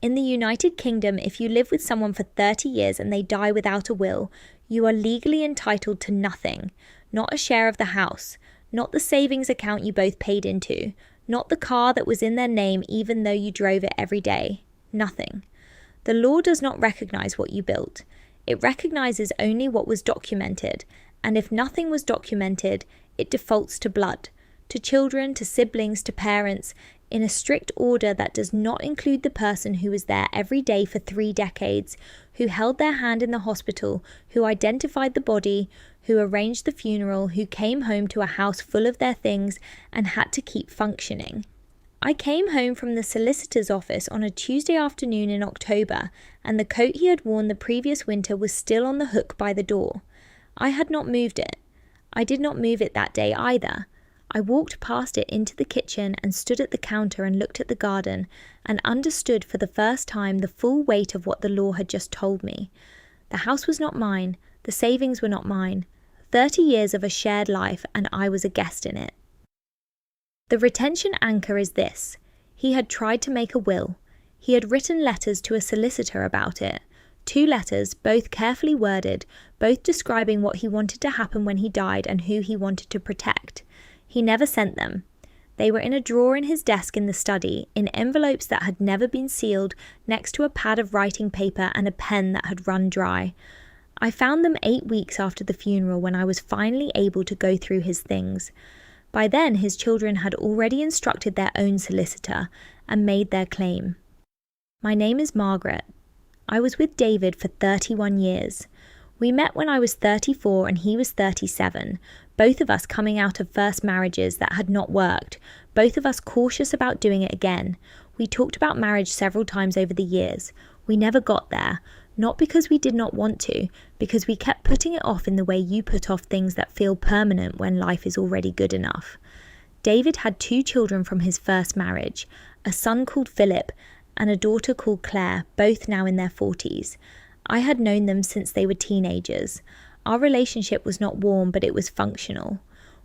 In the United Kingdom, if you live with someone for 30 years and they die without a will, you are legally entitled to nothing. Not a share of the house, not the savings account you both paid into, not the car that was in their name even though you drove it every day. Nothing. The law does not recognize what you built. It recognizes only what was documented, and if nothing was documented, it defaults to blood, to children, to siblings, to parents, in a strict order that does not include the person who was there every day for 3 decades, who held their hand in the hospital, who identified the body, who arranged the funeral, who came home to a house full of their things and had to keep functioning. I came home from the solicitor's office on a Tuesday afternoon in October, and the coat he had worn the previous winter was still on the hook by the door. I had not moved it. I did not move it that day either. I walked past it into the kitchen and stood at the counter and looked at the garden and understood for the first time the full weight of what the law had just told me. The house was not mine. The savings were not mine. 30 years of a shared life, and I was a guest in it. The retention anchor is this. He had tried to make a will. He had written letters to a solicitor about it. 2 letters, both carefully worded, both describing what he wanted to happen when he died and who he wanted to protect. He never sent them. They were in a drawer in his desk in the study, in envelopes that had never been sealed, next to a pad of writing paper and a pen that had run dry. I found them 8 weeks after the funeral when I was finally able to go through his things. By then, his children had already instructed their own solicitor and made their claim. My name is Margaret. I was with David for 31 years. We met when I was 34 and he was 37, both of us coming out of first marriages that had not worked, both of us cautious about doing it again. We talked about marriage several times over the years. We never got there, not because we did not want to, because we kept putting it off in the way you put off things that feel permanent when life is already good enough. David had 2 children from his first marriage, a son called Philip and a daughter called Claire, both now in their 40s. I had known them since they were teenagers. Our relationship was not warm, but it was functional.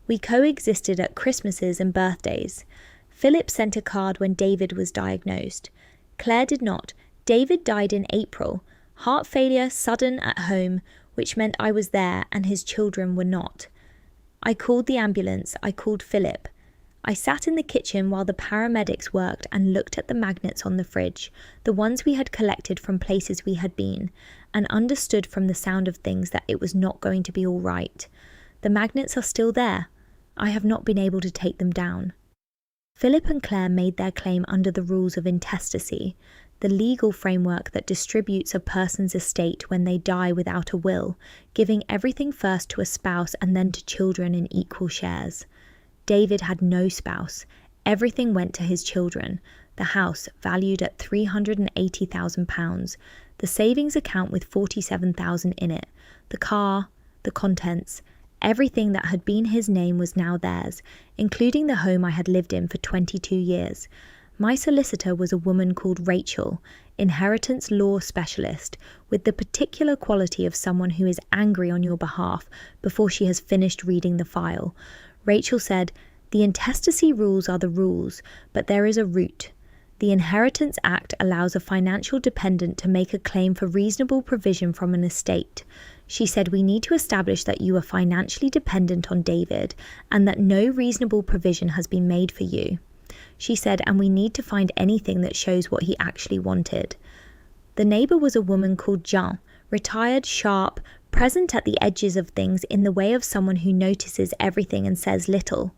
We coexisted at Christmases and birthdays. Philip sent a card when David was diagnosed. Claire did not. David died in April. Heart failure, sudden, at home, which meant I was there and his children were not. I called the ambulance. I called Philip. I sat in the kitchen while the paramedics worked and looked at the magnets on the fridge, the ones we had collected from places we had been, and understood from the sound of things that it was not going to be all right. The magnets are still there. I have not been able to take them down. Philip and Claire made their claim under the rules of intestacy, the legal framework that distributes a person's estate when they die without a will, giving everything first to a spouse and then to children in equal shares. David had no spouse. Everything went to his children. The house, valued at £380,000. The savings account with £47,000 in it. The car, the contents, everything that had been his name was now theirs, including the home I had lived in for 22 years. My solicitor was a woman called Rachel, inheritance law specialist, with the particular quality of someone who is angry on your behalf before she has finished reading the file. Rachel said, "The intestacy rules are the rules, but there is a route. The Inheritance Act allows a financial dependent to make a claim for reasonable provision from an estate. She said we need to establish that you are financially dependent on David and that no reasonable provision has been made for you. She said, and we need to find anything that shows what he actually wanted." The neighbour was a woman called Jean, retired, sharp, present at the edges of things in the way of someone who notices everything and says little.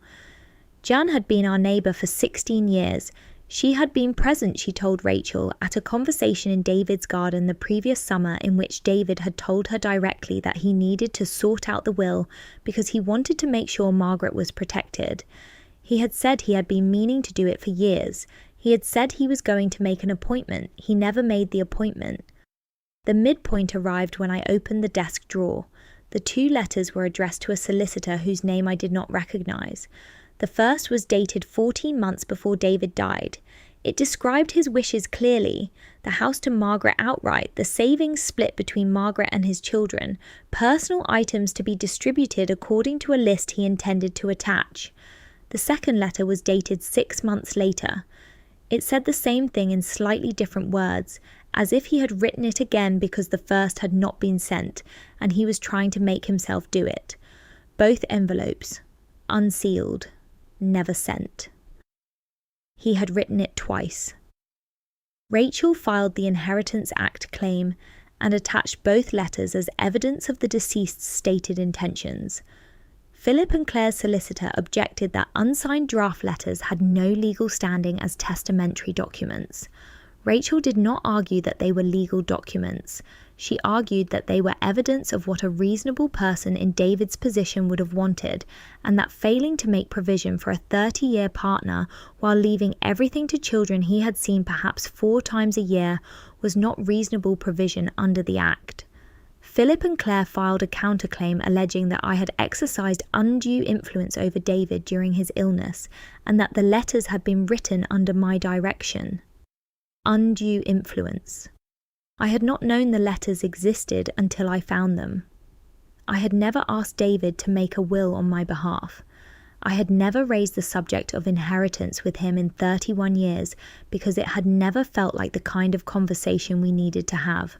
Jan had been our neighbour for 16 years. She had been present, she told Rachel, at a conversation in David's garden the previous summer in which David had told her directly that he needed to sort out the will because he wanted to make sure Margaret was protected. He had said he had been meaning to do it for years. He had said he was going to make an appointment. He never made the appointment. The midpoint arrived when I opened the desk drawer. The 2 letters were addressed to a solicitor whose name I did not recognise. The first was dated 14 months before David died. It described his wishes clearly: the house to Margaret outright, the savings split between Margaret and his children, personal items to be distributed according to a list he intended to attach. The second letter was dated 6 months later. It said the same thing in slightly different words, as if he had written it again because the first had not been sent, and he was trying to make himself do it. Both envelopes, unsealed, never sent. He had written it twice. Rachel filed the Inheritance Act claim and attached both letters as evidence of the deceased's stated intentions. Philip and Claire's solicitor objected that unsigned draft letters had no legal standing as testamentary documents. Rachel did not argue that they were legal documents. She argued that they were evidence of what a reasonable person in David's position would have wanted, and that failing to make provision for a 30-year partner while leaving everything to children he had seen perhaps 4 times a year was not reasonable provision under the Act. Philip and Claire filed a counterclaim alleging that I had exercised undue influence over David during his illness, and that the letters had been written under my direction. Undue influence. I had not known the letters existed until I found them. I had never asked David to make a will on my behalf. I had never raised the subject of inheritance with him in 31 years because it had never felt like the kind of conversation we needed to have.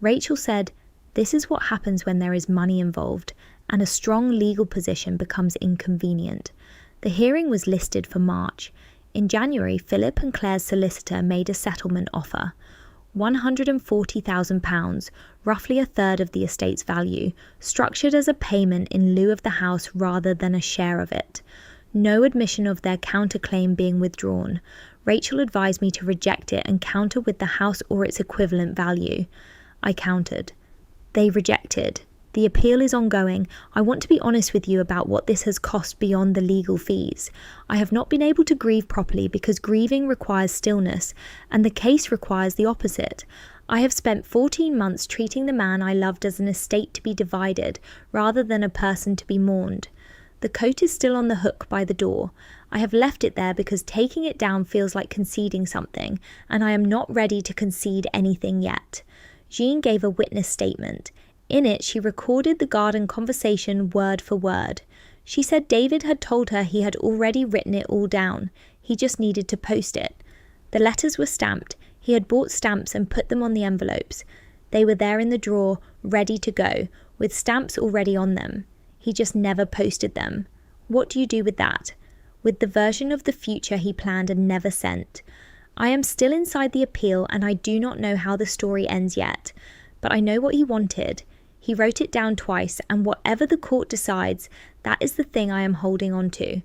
Rachel said, "This is what happens when there is money involved, and a strong legal position becomes inconvenient." The hearing was listed for March. In January, Philip and Claire's solicitor made a settlement offer. £140,000, roughly a third of the estate's value, structured as a payment in lieu of the house rather than a share of it. No admission of their counterclaim being withdrawn. Rachel advised me to reject it and counter with the house or its equivalent value. I countered. They rejected. The appeal is ongoing. I want to be honest with you about what this has cost beyond the legal fees. I have not been able to grieve properly because grieving requires stillness, and the case requires the opposite. I have spent 14 months treating the man I loved as an estate to be divided, rather than a person to be mourned. The coat is still on the hook by the door. I have left it there because taking it down feels like conceding something, and I am not ready to concede anything yet. Jean gave a witness statement. In it, she recorded the garden conversation word for word. She said David had told her he had already written it all down. He just needed to post it. The letters were stamped. He had bought stamps and put them on the envelopes. They were there in the drawer, ready to go, with stamps already on them. He just never posted them. What do you do with that? With the version of the future he planned and never sent. I am still inside the appeal and I do not know how the story ends yet. But I know what he wanted. He wrote it down twice, and whatever the court decides, that is the thing I am holding on to.